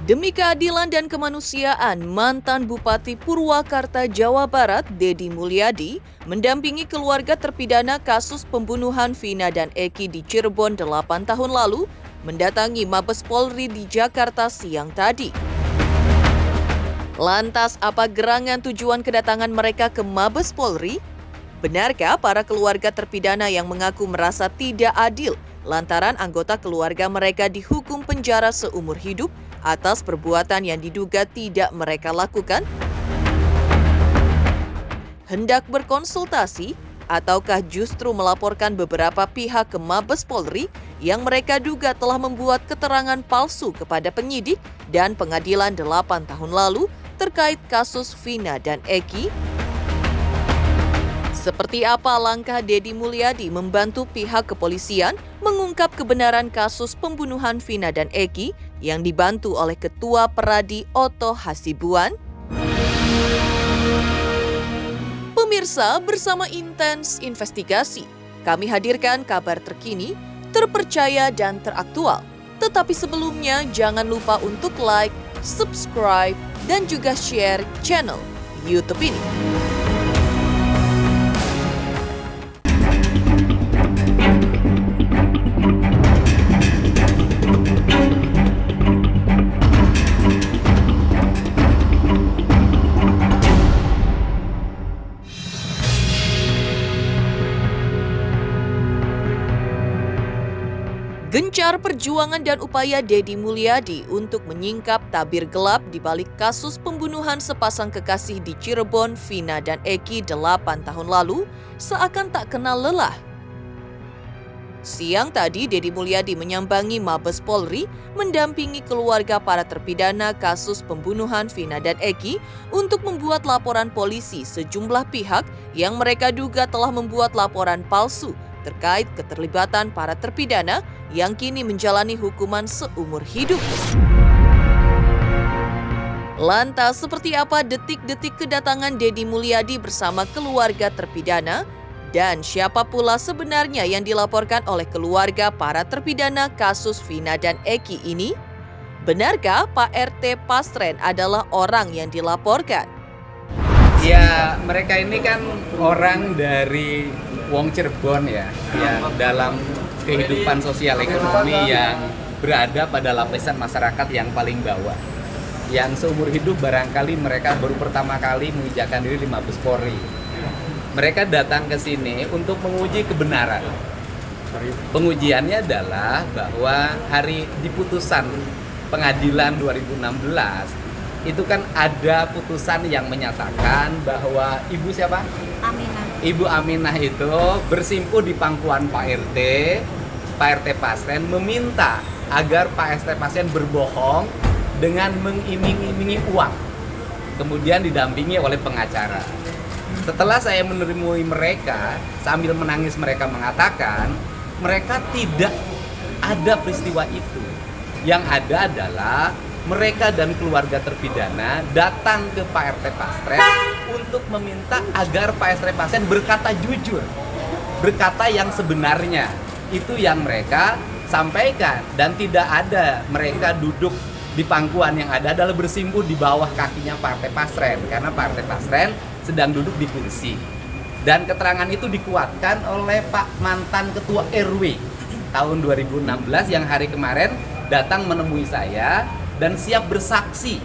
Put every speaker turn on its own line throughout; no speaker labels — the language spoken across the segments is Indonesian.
Demi keadilan dan kemanusiaan, mantan Bupati Purwakarta, Jawa Barat, Dedi Mulyadi, mendampingi keluarga terpidana kasus pembunuhan Vina dan Eki di Cirebon 8 tahun lalu, mendatangi Mabes Polri di Jakarta siang tadi. Lantas, apa gerangan tujuan kedatangan mereka ke Mabes Polri? Benarkah para keluarga terpidana yang mengaku merasa tidak adil lantaran anggota keluarga mereka dihukum penjara seumur hidup atas perbuatan yang diduga tidak mereka lakukan? Hendak berkonsultasi ataukah justru melaporkan beberapa pihak ke Mabes Polri yang mereka duga telah membuat keterangan palsu kepada penyidik dan pengadilan 8 tahun lalu terkait kasus Vina dan Eki? Seperti apa langkah Dedi Mulyadi membantu pihak kepolisian mengungkap kebenaran kasus pembunuhan Vina dan Eki yang dibantu oleh Ketua Peradi Oto Hasibuan? Pemirsa, bersama Intens Investigasi, kami hadirkan kabar terkini, terpercaya dan teraktual. Tetapi sebelumnya jangan lupa untuk like, subscribe, dan juga share channel YouTube ini. Gencar perjuangan dan upaya Dedi Mulyadi untuk menyingkap tabir gelap di balik kasus pembunuhan sepasang kekasih di Cirebon, Vina dan Eki 8 tahun lalu, seakan tak kenal lelah. Siang tadi, Dedi Mulyadi menyambangi Mabes Polri mendampingi keluarga para terpidana kasus pembunuhan Vina dan Eki untuk membuat laporan polisi sejumlah pihak yang mereka duga telah membuat laporan palsu terkait keterlibatan para terpidana yang kini menjalani hukuman seumur hidup. Lantas, seperti apa detik-detik kedatangan Dedi Mulyadi bersama keluarga terpidana? Dan siapa pula sebenarnya yang dilaporkan oleh keluarga para terpidana kasus Vina dan Eki ini? Benarkah Pak RT Pasren adalah orang yang dilaporkan?
Ya, mereka ini kan orang dari Wong Cirebon ya, yang dalam kehidupan sosial ekonomi yang berada pada lapisan masyarakat yang paling bawah. Yang seumur hidup barangkali mereka baru pertama kali menginjakkan diri di Mabes Polri. Mereka datang ke sini untuk menguji kebenaran. Pengujiannya adalah bahwa hari di putusan pengadilan 2016 itu kan ada putusan yang menyatakan bahwa Ibu siapa?
Aminah.
Ibu Aminah itu bersimpuh di pangkuan Pak RT Pasren meminta agar Pak RT Pasren berbohong dengan mengiming-imingi uang. Kemudian didampingi oleh pengacara. Setelah saya menemui mereka, sambil menangis mereka mengatakan, mereka tidak ada peristiwa itu. Yang ada adalah mereka dan keluarga terpidana datang ke Pak RT Pasren untuk meminta agar Pak RT Pasren berkata jujur, berkata yang sebenarnya. Itu yang mereka sampaikan, dan tidak ada mereka duduk di pangkuan, yang ada adalah bersimpuh di bawah kakinya Pak RT Pasren, karena Pak RT Pasren sedang duduk di kursi. Dan keterangan itu dikuatkan oleh Pak mantan Ketua RW tahun 2016 yang hari kemarin datang menemui saya dan siap bersaksi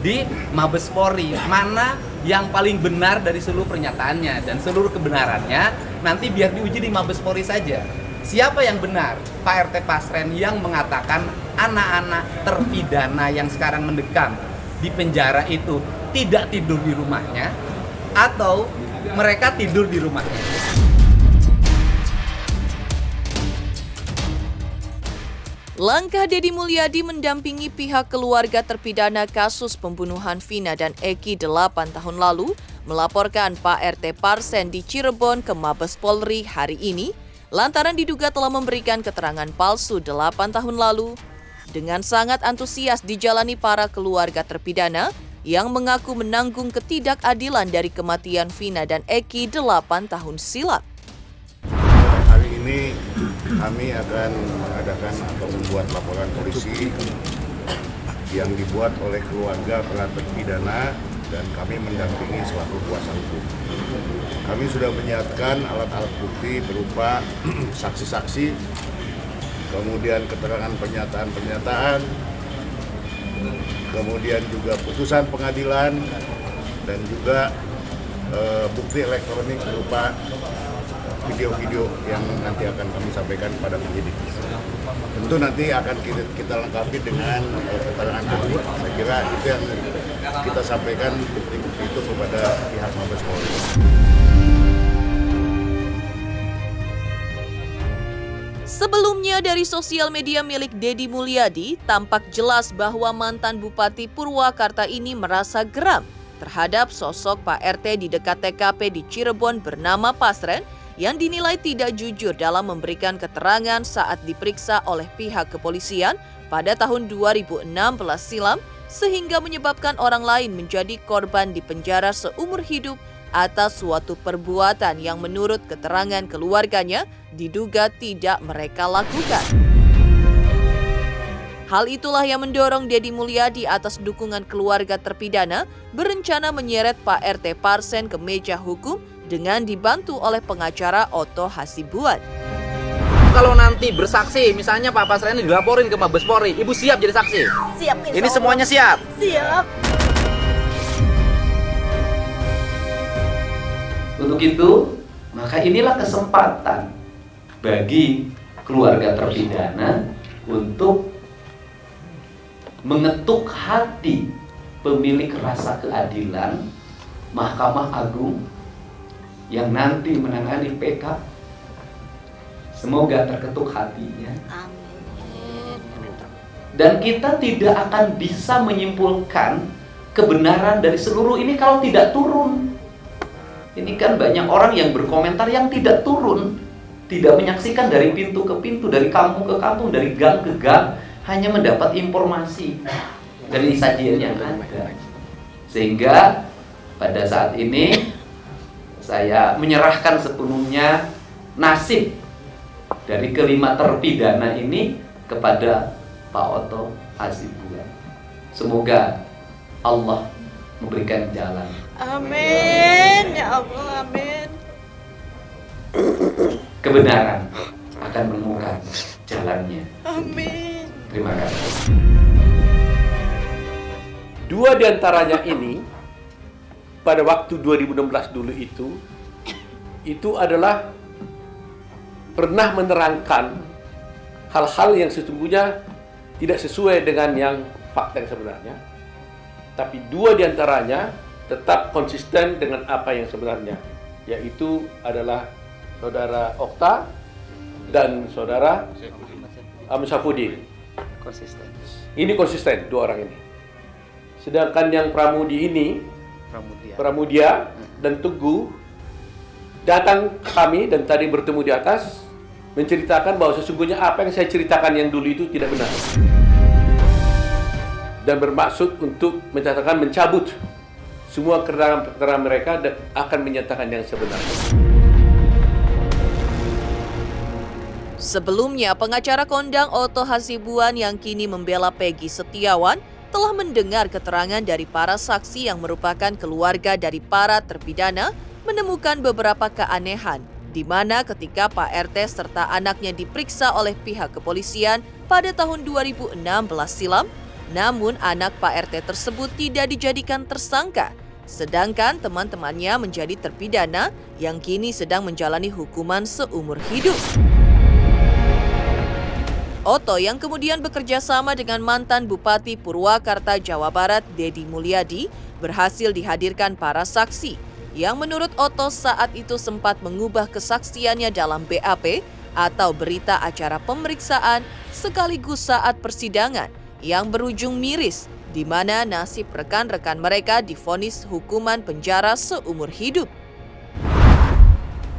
di Mabes Polri mana yang paling benar dari seluruh pernyataannya, dan seluruh kebenarannya nanti biar diuji di Mabes Polri saja. Siapa yang benar? Pak RT Pasren yang mengatakan anak-anak terpidana yang sekarang mendekam di penjara itu tidak tidur di rumahnya, atau mereka tidur di rumahnya.
Langkah Dedi Mulyadi mendampingi pihak keluarga terpidana kasus pembunuhan Vina dan Eki 8 tahun lalu melaporkan Pak RT Pasren di Cirebon ke Mabes Polri hari ini lantaran diduga telah memberikan keterangan palsu 8 tahun lalu. Dengan sangat antusias dijalani para keluarga terpidana yang mengaku menanggung ketidakadilan dari kematian Vina dan Eki 8 tahun silam.
Hari ini kami akan mengadakan atau membuat laporan polisi yang dibuat oleh keluarga para terpidana dan kami mendampingi selaku kuasa hukum. Kami sudah menyiapkan alat-alat bukti berupa saksi-saksi, kemudian keterangan pernyataan-pernyataan, kemudian juga putusan pengadilan, dan juga bukti elektronik berupa video-video yang nanti akan kami sampaikan kepada penyidik. Tentu nanti akan kita lengkapi dengan keterangan ahli. Saya kira itu yang kita sampaikan bukti-bukti itu kepada pihak Mabes Polri.
Sebelumnya dari sosial media milik Deddy Mulyadi, tampak jelas bahwa mantan Bupati Purwakarta ini merasa geram terhadap sosok Pak RT di dekat TKP di Cirebon bernama Pasren yang dinilai tidak jujur dalam memberikan keterangan saat diperiksa oleh pihak kepolisian pada tahun 2016 silam, sehingga menyebabkan orang lain menjadi korban di penjara seumur hidup atas suatu perbuatan yang menurut keterangan keluarganya diduga tidak mereka lakukan. Hal itulah yang mendorong Deddy Mulyadi atas dukungan keluarga terpidana berencana menyeret Pak RT Parsen ke meja hukum dengan dibantu oleh pengacara Otto Hasibuan.
Kalau nanti bersaksi, misalnya Pak Pasren ini dilaporin ke Mabes Polri, Ibu siap jadi saksi?
Siap.
Ini semuanya siap?
Siap.
Untuk itu, maka inilah kesempatan bagi keluarga terpidana untuk mengetuk hati pemilik rasa keadilan Mahkamah Agung yang nanti menangani PK. Semoga terketuk hatinya.
Amin.
Dan kita tidak akan bisa menyimpulkan kebenaran dari seluruh ini kalau tidak turun. Ini kan banyak orang yang berkomentar yang tidak turun, tidak menyaksikan dari pintu ke pintu, dari kampung ke kampung, dari gang ke gang, hanya mendapat informasi dari sajian yang ada. Sehingga pada saat ini saya menyerahkan sepenuhnya nasib dari kelima terpidana ini kepada Pak Otto Hasibuan. Semoga Allah memberikan jalan.
Amin. Ya Allah, amin.
Kebenaran akan menemukan jalannya.
Amin.
Terima kasih.
Dua di antaranya ini pada waktu 2016 dulu itu adalah pernah menerangkan hal-hal yang sesungguhnya tidak sesuai dengan yang fakta yang sebenarnya. Tapi dua di antaranya tetap konsisten dengan apa yang sebenarnya, yaitu adalah saudara Okta dan saudara Syafudin.
Konsisten.
Ini konsisten dua orang ini. Sedangkan yang Pramudi ini, Pramudia dan Teguh datang ke kami dan tadi bertemu di atas menceritakan bahwa sesungguhnya apa yang saya ceritakan yang dulu itu tidak benar. Dan bermaksud untuk mencabut semua keterangan mereka dan akan menyatakan yang sebenarnya.
Sebelumnya, pengacara kondang Otto Hasibuan yang kini membela Peggy Setiawan telah mendengar keterangan dari para saksi yang merupakan keluarga dari para terpidana menemukan beberapa keanehan, di mana ketika Pak RT serta anaknya diperiksa oleh pihak kepolisian pada tahun 2016 silam, namun anak Pak RT tersebut tidak dijadikan tersangka, sedangkan teman-temannya menjadi terpidana yang kini sedang menjalani hukuman seumur hidup. Otto yang kemudian bekerja sama dengan mantan Bupati Purwakarta, Jawa Barat, Deddy Mulyadi, berhasil dihadirkan para saksi yang menurut Otto saat itu sempat mengubah kesaksiannya dalam BAP atau berita acara pemeriksaan sekaligus saat persidangan yang berujung miris, di mana nasib rekan-rekan mereka divonis hukuman penjara seumur hidup.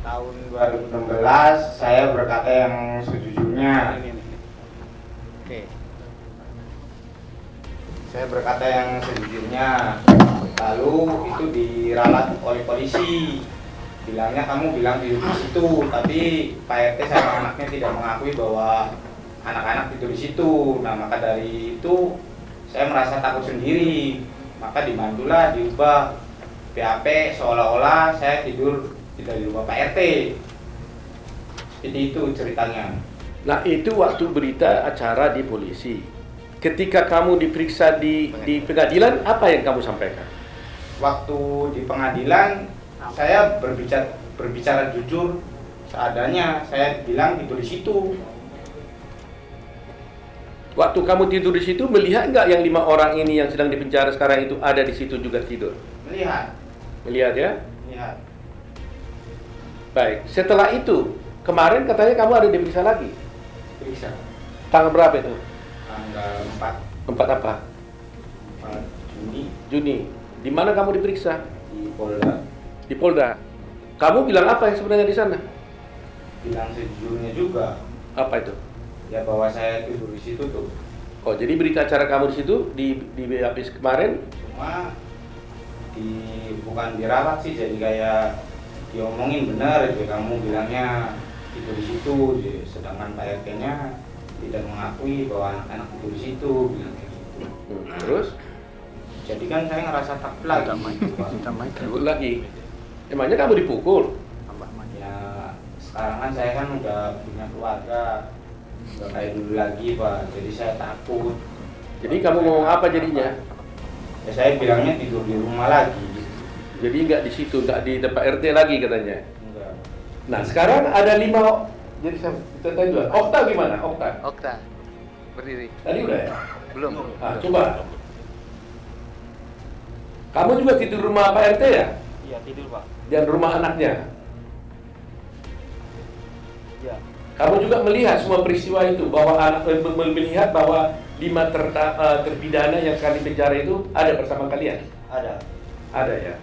Tahun 2016 saya berkata yang sejujurnya.
Oke.
Saya berkata yang sejujurnya. Lalu itu diralat oleh polisi. Bilangnya kamu bilang tidur di situ, tapi Pak RT sama anaknya tidak mengakui bahwa anak-anak tidur di situ. Nah, maka dari itu saya merasa takut sendiri, maka dibantulah diubah BAP seolah-olah saya tidur tidak di rumah Pak RT. Jadi itu ceritanya.
Nah, itu waktu berita acara di polisi. Ketika kamu diperiksa di pengadilan, apa yang kamu sampaikan?
Waktu di pengadilan saya berbicara jujur seadanya. Saya bilang tidur di situ.
Waktu kamu tidur di situ, melihat nggak yang 5 orang ini yang sedang dipenjara sekarang itu ada di situ juga tidur?
Melihat.
Melihat ya?
Melihat.
Baik, setelah itu, kemarin katanya kamu ada diperiksa lagi.
Periksa.
Tanggal berapa itu?
Tanggal 4
apa?
Juni
Juni. Di mana kamu diperiksa?
di Polda.
Di Polda. Kamu bilang apa yang sebenarnya di sana?
Bilang sejujurnya juga.
Apa itu?
Ya bahwa saya tidur di situ tuh.
Oh, jadi berita acara kamu di situ di BAP kemarin?
Cuma bukan diralat sih, jadi kayak diomongin benar gitu. Kamu bilangnya tidur di situ, sedangkan Pak RT-nya tidak mengakui bahwa anak tidur di situ, bilang kayak gitu.
Terus?
Jadi kan saya ngerasa takut lagi.
Takut lagi. Emangnya kamu dipukul?
Ya sekarang kan saya kan udah punya keluarga, udah kayak dulu lagi Pak. Jadi saya takut.
Jadi kamu ngomong apa jadinya?
Ya saya bilangnya tidur di rumah lagi.
Jadi nggak di situ, nggak di tempat RT lagi katanya.
Enggak.
Nah, sekarang ada 5. Jadi kita tanya juga. Okta gimana?
Okta berdiri.
Tadi udah ya?
Belum.
Nah, coba. Kamu juga tidur rumah Pak RT ya?
Iya tidur Pak.
Dan rumah anaknya?
Iya.
Kamu juga melihat semua peristiwa itu, bahwa melihat bahwa 5 terpidana yang sekarang di penjara itu ada bersama kalian?
Ada.
Ada ya?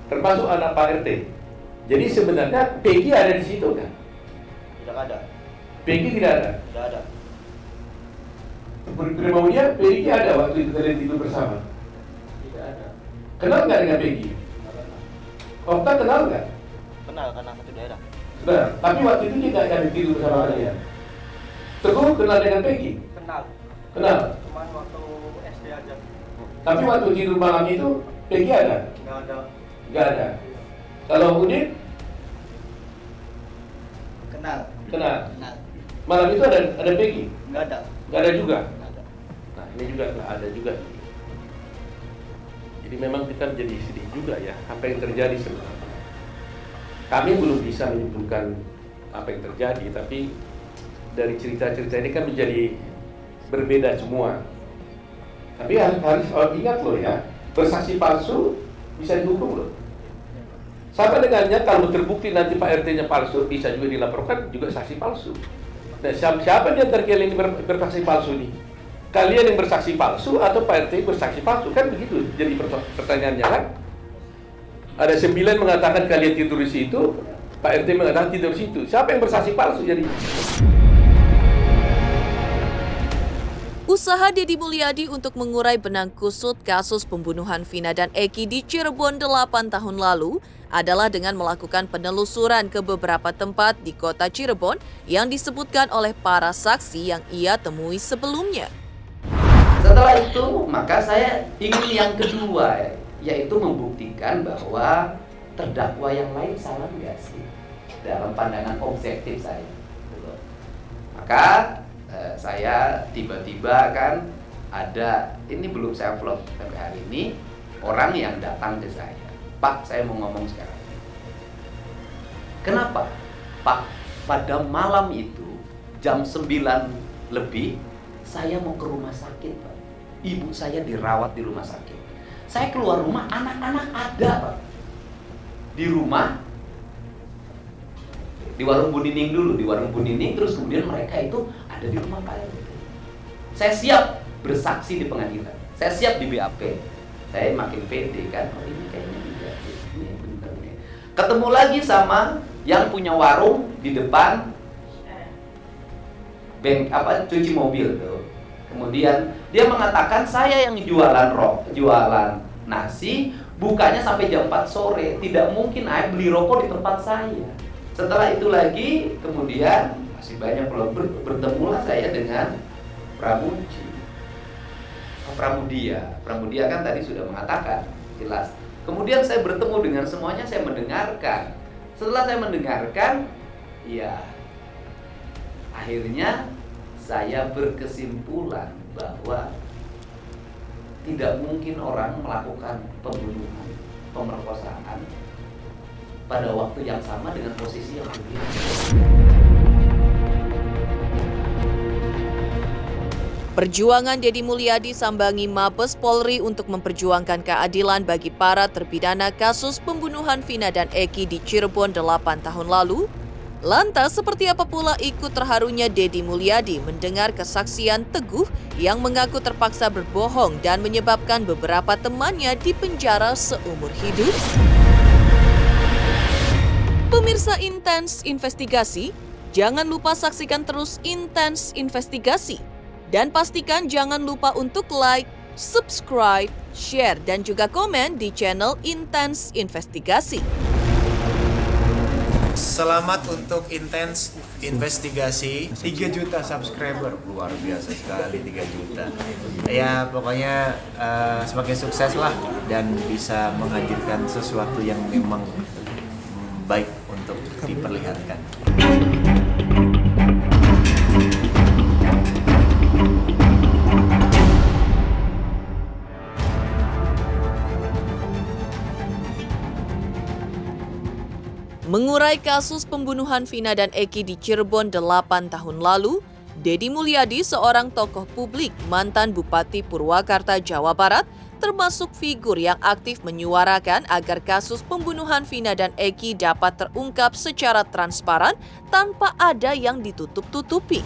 Termasuk anak Pak RT. Jadi sebenarnya Peggy ada di situ kan?
Tidak ada.
Peggy tidak ada?
Tidak ada.
Maunya Peggy ada waktu itu kalian tidur bersama?
Tidak ada.
Kenal nggak dengan Peggy? Okta kenal nggak?
Kenal karena satu daerah.
Sudah, tapi waktu itu tidak ada tidur bersama kalian. Teguh kenal dengan Peggy?
Kenal.
Kenal.
Cuman waktu SD aja.
Tapi waktu tidur malam itu Peggy ada?
Nggak ada.
Nggak ada. Kalau Udin?
Kenal.
Kenal.
Kenal.
Malam itu ada Peggy?
Nggak ada.
Nggak ada juga?
Nggak ada.
Nah, ini juga nggak ada juga. Jadi memang kita jadi sedih juga ya, apa yang terjadi sebenarnya. Kami belum bisa menyimpulkan apa yang terjadi, tapi dari cerita-cerita ini kan menjadi berbeda semua. Tapi harus ingat loh ya, bersaksi palsu bisa dihukum loh. Sama dengannya kalau terbukti nanti Pak RT-nya palsu, bisa juga dilaporkan juga saksi palsu. Nah, siapa di antara kalian yang bersaksi palsu nih? Kalian yang bersaksi palsu atau Pak RT bersaksi palsu? Kan begitu jadi pertanyaannya kan? Ada 9 mengatakan kalian tidur di situ, Pak RT mengatakan tidur di situ. Siapa yang bersaksi palsu jadi?
Usaha Deddy Mulyadi untuk mengurai benang kusut kasus pembunuhan Vina dan Eki di Cirebon 8 tahun lalu adalah dengan melakukan penelusuran ke beberapa tempat di kota Cirebon yang disebutkan oleh para saksi yang ia temui sebelumnya.
Setelah itu, maka saya ingin yang kedua, yaitu membuktikan bahwa terdakwa yang lain salah nggak sih dalam pandangan objektif saya. Maka saya tiba-tiba kan ada, ini belum saya vlog sampai hari ini, orang yang datang ke saya. Pak, saya mau ngomong sekarang. Kenapa? Pak, pada malam itu jam 9 lebih saya mau ke rumah sakit, Pak. Ibu saya dirawat di rumah sakit. Saya keluar rumah, anak-anak ada, Pak. Di rumah, di warung Bu Nining dulu, di warung Bu Nining, terus kemudian mereka itu ada di rumah Pak RT. Saya siap bersaksi di pengadilan. Saya siap di BAP. Saya makin pede kan, oh ini kayaknya tidak, ini benar nih. Ketemu lagi sama yang punya warung di depan cuci mobil tuh. Kemudian dia mengatakan saya yang jualan nasi, bukanya sampai jam 4 sore. Tidak mungkin saya beli rokok di tempat saya. Setelah itu lagi, kemudian masih banyak belum bertemulah saya dengan Pramuji. Pramudia. Pramudia kan tadi sudah mengatakan jelas. Kemudian saya bertemu dengan semuanya, saya mendengarkan. Setelah saya mendengarkan, ya akhirnya saya berkesimpulan bahwa tidak mungkin orang melakukan pembunuhan, pemerkosaan pada waktu yang sama dengan posisi yang berbeda.
Perjuangan Deddy Mulyadi sambangi Mabes Polri untuk memperjuangkan keadilan bagi para terpidana kasus pembunuhan Vina dan Eki di Cirebon 8 tahun lalu. Lantas, seperti apa pula ikut terharunya Deddy Mulyadi mendengar kesaksian Teguh yang mengaku terpaksa berbohong dan menyebabkan beberapa temannya dipenjara seumur hidup? Pemirsa Intens Investigasi, jangan lupa saksikan terus Intens Investigasi. Dan pastikan jangan lupa untuk like, subscribe, share, dan juga komen di channel Intens Investigasi.
Selamat untuk Intens Investigasi. 3 juta subscriber, luar biasa sekali 3 juta. Ya pokoknya semakin sukses lah dan bisa menghadirkan sesuatu yang memang baik untuk diperlihatkan.
Mengurai kasus pembunuhan Vina dan Eki di Cirebon 8 tahun lalu, Deddy Mulyadi, seorang tokoh publik, mantan Bupati Purwakarta, Jawa Barat, termasuk figur yang aktif menyuarakan agar kasus pembunuhan Vina dan Eki dapat terungkap secara transparan tanpa ada yang ditutup-tutupi.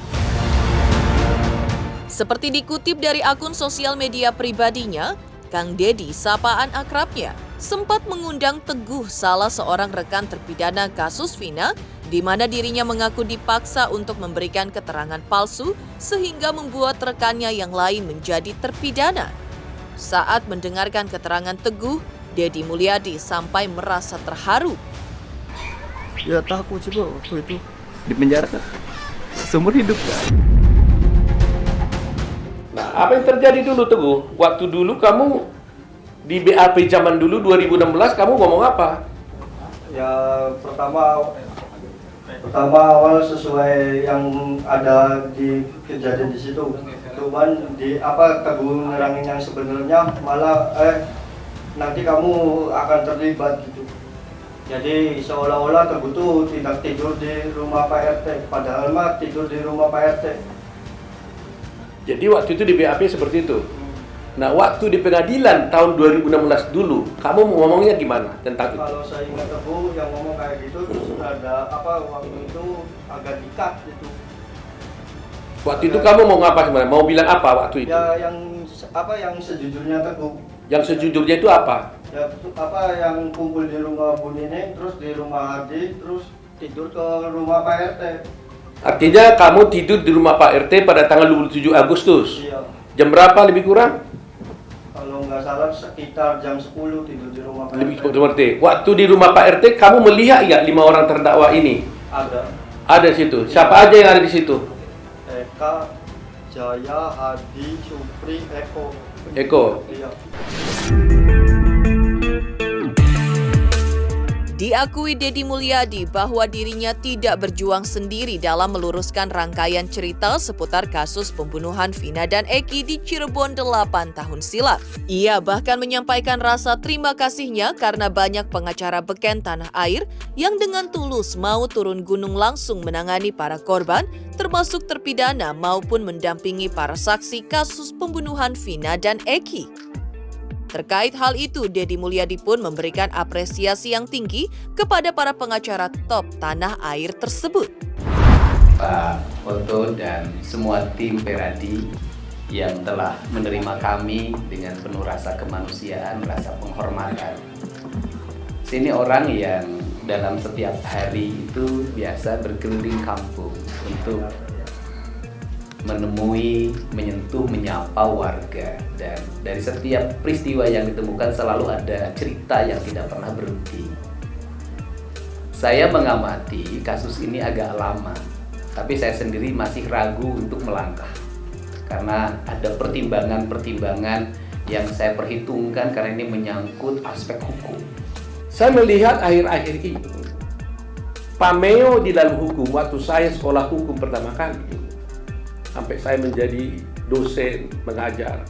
Seperti dikutip dari akun sosial media pribadinya, Kang Deddy, sapaan akrabnya, sempat mengundang Teguh, salah seorang rekan terpidana kasus Vina, di mana dirinya mengaku dipaksa untuk memberikan keterangan palsu sehingga membuat rekannya yang lain menjadi terpidana. Saat mendengarkan keterangan Teguh, Deddy Mulyadi sampai merasa terharu.
Ya takut sih Bro, waktu itu.
Di penjara kan? Seumur hidup kan?
Nah, apa yang terjadi dulu Teguh? Waktu dulu kamu di BAP zaman dulu 2016 kamu ngomong apa?
Ya pertama awal sesuai yang ada di kejadian di situ. Cuman di Teguh nerangin yang sebenarnya malah nanti kamu akan terlibat gitu. Jadi seolah-olah Teguh tuh tidak tidur di rumah Pak RT, padahal mah tidur di rumah Pak RT.
Jadi waktu itu di BAP seperti itu. Nah, waktu di pengadilan tahun 2016 dulu, kamu ngomongnya gimana tentang itu?
Kalau saya ingat Teguh yang ngomong kayak gitu, terus ada waktu itu agak dikat gitu.
Waktu itu kamu mau ngapa sebenarnya? Mau bilang apa waktu itu?
Ya yang sejujurnya Teguh.
Yang sejujurnya itu apa?
Ya yang kumpul di rumah Bu Nining, terus di rumah Adi, terus tidur ke rumah Pak RT.
Artinya kamu tidur di rumah Pak RT pada tanggal 27 Agustus?
Iya.
Jam berapa lebih kurang?
Kalau nggak salah sekitar jam 10 tidur di rumah Pak
Lebih
RT.
seperti. Waktu di rumah Pak RT, kamu melihat nggak 5 orang terdakwa ini?
Ada.
Ada di situ. Siapa aja yang ada di situ?
Eka, Jaya, Adi, Supri, Eko.
Eko.
Iya.
Diakui Deddy Mulyadi bahwa dirinya tidak berjuang sendiri dalam meluruskan rangkaian cerita seputar kasus pembunuhan Vina dan Eki di Cirebon 8 tahun silam. Ia bahkan menyampaikan rasa terima kasihnya karena banyak pengacara beken tanah air yang dengan tulus mau turun gunung langsung menangani para korban, termasuk terpidana maupun mendampingi para saksi kasus pembunuhan Vina dan Eki. Terkait hal itu, Deddy Mulyadi pun memberikan apresiasi yang tinggi kepada para pengacara top tanah air tersebut.
Pak Oto dan semua tim Peradi yang telah menerima kami dengan penuh rasa kemanusiaan, rasa penghormatan. Sini orang yang dalam setiap hari itu biasa berkeliling kampung untuk menemui, menyentuh, menyapa warga, dan dari setiap peristiwa yang ditemukan selalu ada cerita yang tidak pernah berhenti. Saya mengamati kasus ini agak lama, tapi saya sendiri masih ragu untuk melangkah. karena ada pertimbangan-pertimbangan yang saya perhitungkan karena ini menyangkut aspek hukum.
Saya melihat akhir-akhir ini pameo di dalam hukum waktu saya sekolah hukum pertama kali sampai saya menjadi dosen mengajar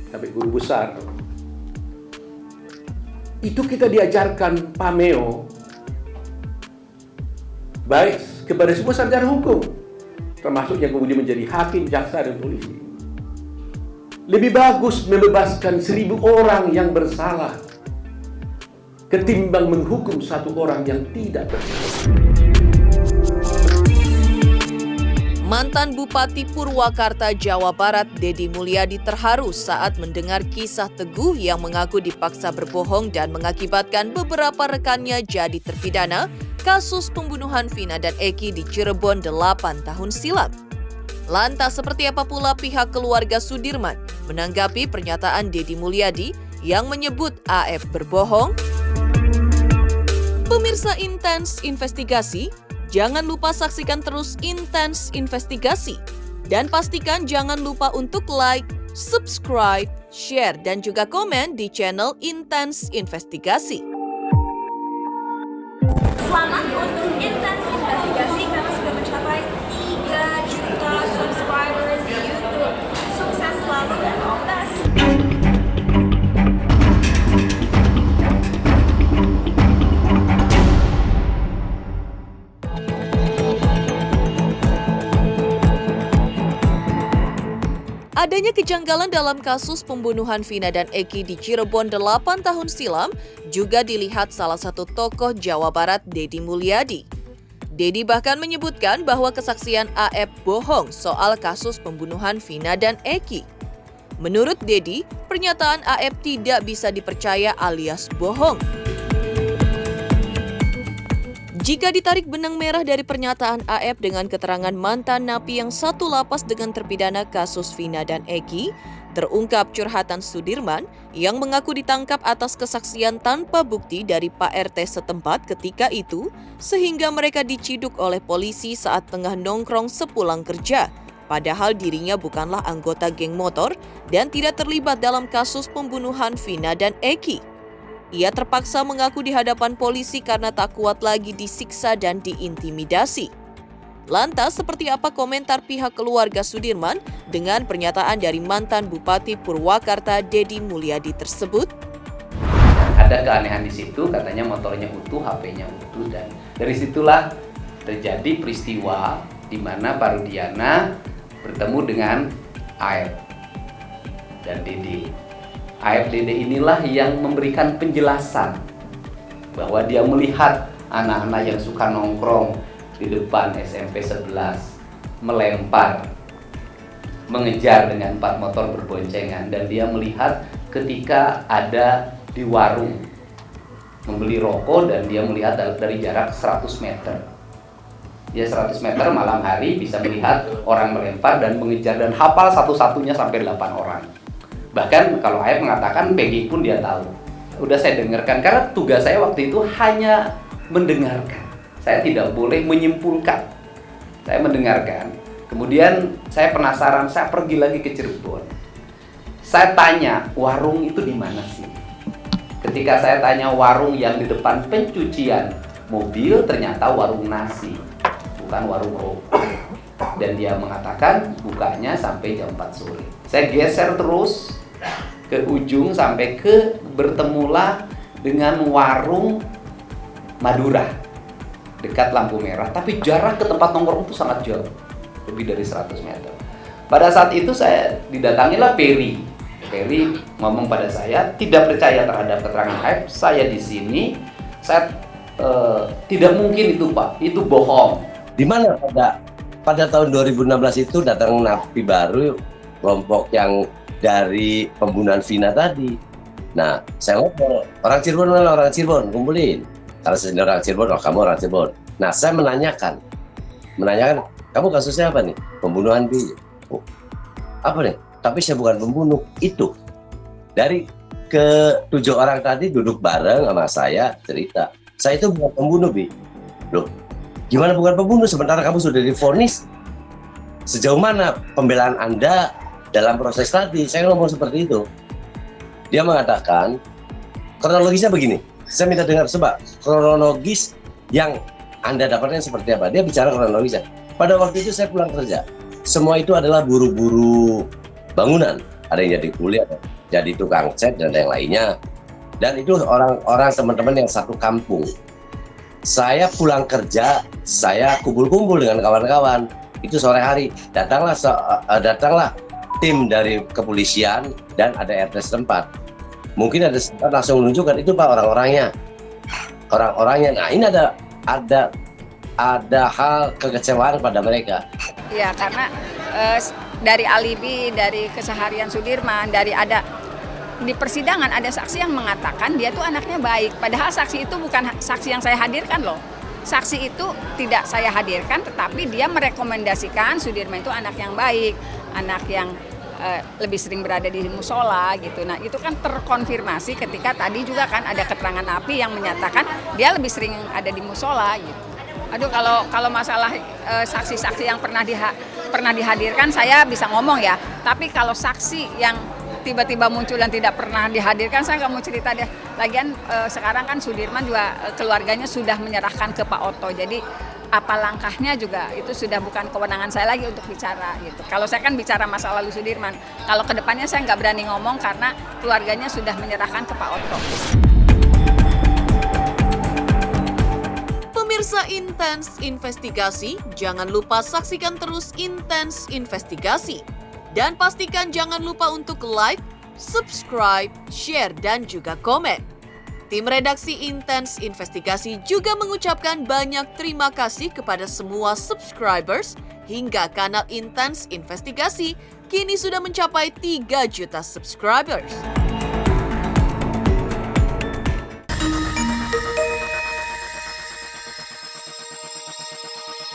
sampai guru besar, itu kita diajarkan pameo baik kepada semua sarjana hukum, termasuk yang kemudian menjadi hakim, jaksa, dan polisi. Lebih bagus membebaskan 1000 orang yang bersalah ketimbang menghukum 1 orang yang tidak bersalah.
Mantan Bupati Purwakarta, Jawa Barat, Deddy Mulyadi terharu saat mendengar kisah Teguh yang mengaku dipaksa berbohong dan mengakibatkan beberapa rekannya jadi terpidana kasus pembunuhan Vina dan Eki di Cirebon 8 tahun silam. Lantas seperti apa pula pihak keluarga Sudirman menanggapi pernyataan Deddy Mulyadi yang menyebut AF berbohong? Pemirsa Intens Investigasi, jangan lupa saksikan terus Intens Investigasi. Dan pastikan jangan lupa untuk like, subscribe, share, dan juga komen di channel Intens Investigasi.
Selamat untuk Intens Investigasi karena sudah mencapai 3 juta subscribers di YouTube. Sukses selalu dan all the best.
Adanya kejanggalan dalam kasus pembunuhan Vina dan Eki di Cirebon 8 tahun silam juga dilihat salah satu tokoh Jawa Barat, Deddy Mulyadi. Deddy bahkan menyebutkan bahwa kesaksian AF bohong soal kasus pembunuhan Vina dan Eki. Menurut Deddy, pernyataan AF tidak bisa dipercaya alias bohong. Jika ditarik benang merah dari pernyataan AF dengan keterangan mantan napi yang satu lapas dengan terpidana kasus Vina dan Eki, terungkap curhatan Sudirman yang mengaku ditangkap atas kesaksian tanpa bukti dari Pak RT setempat ketika itu, sehingga mereka diciduk oleh polisi saat tengah nongkrong sepulang kerja. Padahal dirinya bukanlah anggota geng motor dan tidak terlibat dalam kasus pembunuhan Vina dan Eki. Ia terpaksa mengaku di hadapan polisi karena tak kuat lagi disiksa dan diintimidasi. Lantas, seperti apa komentar pihak keluarga Sudirman dengan pernyataan dari mantan Bupati Purwakarta, Deddy Mulyadi tersebut?
Ada keanehan di situ, katanya motornya utuh, HP-nya utuh, dan dari situlah terjadi peristiwa di mana Pak Rudiana bertemu dengan AF dan Deddy. AFDD inilah yang memberikan penjelasan bahwa dia melihat anak-anak yang suka nongkrong di depan SMP 11 melempar, mengejar dengan 4 motor berboncengan, dan dia melihat ketika ada di warung membeli rokok dan dia melihat dari jarak 100 meter. Dia 100 meter malam hari bisa melihat orang melempar dan mengejar dan hafal satu-satunya sampai 8 orang. Bahkan kalau AF mengatakan Peggy pun dia tahu. Udah saya dengarkan karena tugas saya waktu itu hanya mendengarkan. Saya tidak boleh menyimpulkan. Saya mendengarkan. Kemudian saya penasaran, saya pergi lagi ke Cirebon. Saya tanya, warung itu di mana sih? Ketika saya tanya warung yang di depan pencucian mobil, ternyata warung nasi, bukan warung rokok. Dan dia mengatakan bukanya sampai jam 4 sore. Saya geser terus ke ujung sampai ke bertemulah dengan warung Madura dekat lampu merah, tapi jarak ke tempat nongkrong itu sangat jauh, lebih dari 100 meter. Pada saat itu saya didatangilah Peri ngomong pada saya, tidak percaya terhadap keterangan AF, saya di sini, saya tidak mungkin itu Pak, itu bohong.
Di mana pada tahun 2016 itu datang napi baru, kelompok yang dari pembunuhan Vina tadi. Nah, saya ngomong, orang Cirebon, kumpulin. Karena saya orang Cirebon, kamu orang Cirebon. Nah, saya menanyakan, kamu kasusnya apa nih? Pembunuhan Vina. Oh, apa nih? Tapi saya bukan pembunuh, itu. Dari ke-7 orang tadi duduk bareng sama saya, cerita. Saya itu bukan pembunuh, Bi. Loh, gimana bukan pembunuh sementara kamu sudah divonis sejauh mana pembelaan Anda dalam proses tadi? Saya ngomong seperti itu. Dia mengatakan, kronologisnya begini. Saya minta dengar, coba kronologis yang Anda dapatkan seperti apa. Dia bicara kronologisnya. Pada waktu itu saya pulang kerja. Semua itu adalah buru-buru bangunan. Ada yang jadi kuliah, jadi tukang cat, dan yang lainnya. Dan itu orang-orang teman-teman yang satu kampung. Saya pulang kerja, saya kumpul-kumpul dengan kawan-kawan. Itu sore hari. Datanglah tim dari kepolisian dan ada RT setempat. Mungkin ada setempat langsung menunjukkan itu Pak orang-orangnya. Nah ini ada hal kekecewaan pada mereka.
Ya karena dari alibi, dari keseharian Sudirman, di persidangan ada saksi yang mengatakan dia tuh anaknya baik. Padahal saksi itu bukan saksi yang saya hadirkan loh. Saksi itu tidak saya hadirkan, tetapi dia merekomendasikan Sudirman itu anak yang baik, anak yang lebih sering berada di musola gitu. Nah itu kan terkonfirmasi ketika tadi juga kan ada keterangan Api yang menyatakan dia lebih sering ada di musola gitu. Aduh kalau masalah saksi-saksi yang pernah dihadirkan saya bisa ngomong ya. Tapi kalau saksi yang tiba-tiba muncul dan tidak pernah dihadirkan saya nggak mau cerita deh. Lagian sekarang kan Sudirman juga keluarganya sudah menyerahkan ke Pak Otto. Jadi apa langkahnya juga itu sudah bukan kewenangan saya lagi untuk bicara gitu. Kalau saya kan bicara masa lalu Sudirman. Kalau kedepannya saya nggak berani ngomong karena keluarganya sudah menyerahkan ke Pak Otto.
Pemirsa Intens Investigasi, jangan lupa saksikan terus Intens Investigasi. Dan pastikan jangan lupa untuk like, subscribe, share, dan juga komen. Tim redaksi Intens Investigasi juga mengucapkan banyak terima kasih kepada semua subscribers hingga kanal Intens Investigasi kini sudah mencapai 3 juta subscribers.